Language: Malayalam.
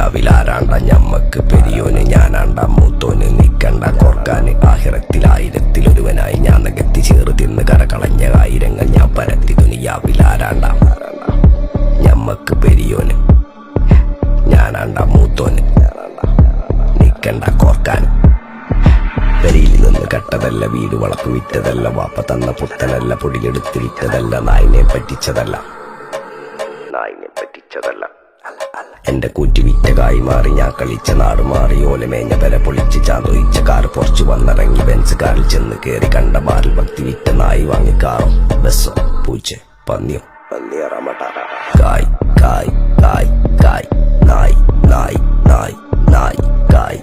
ദുനിയാവിലാരാണ്ട ഞമ്മക്ക് പെരിയോന് ഞാനാണ്ട മൂത്തോന് നിക്കണ്ട കോർക്കാന് ആഹിറത്തിൽ ആയിരത്തിലൊരുവനായി ഞാൻ നകത്തി ചേറ് തിന്ന് കരകളഞ്ഞ ആയിരങ്ങൾ ഞാൻ പരത്തി ദുനിയാവിലാരാണ്ട ഞമ്മക്ക് പെരിയോന് ഞാനാണ്ട മൂത്തോന് നിക്കണ്ട കോർക്കാന് പെരിയിൽ നിന്ന് കട്ടതല്ല വീട് വളപ്പ് വിറ്റതല്ല വാപ്പ തന്ന പുത്തനല്ല പൊടിയെടുത്ത് വിറ്റതല്ല നായിനെ പറ്റിച്ചതല്ല എന്റെ കൂറ്റി വിറ്റ കായി മാറി ഞാൻ കളിച്ച നാട് മാറി ഓലമേഞ്ഞ പെര പൊളിച്ച് ചാതൊയിച്ച കാർ പൊറച്ചു വന്നിറങ്ങി ബെൻസ് കാറിൽ ചെന്ന് കേറി കണ്ട മാറിൽ ഭക്തി വിറ്റ നായി വാങ്ങിക്കാറോ ബസ്സോ പൂച്ച പന്നിയോ കായ് കായ് കായ് കായ് നായ് നായ് നായ് നായ് കായ്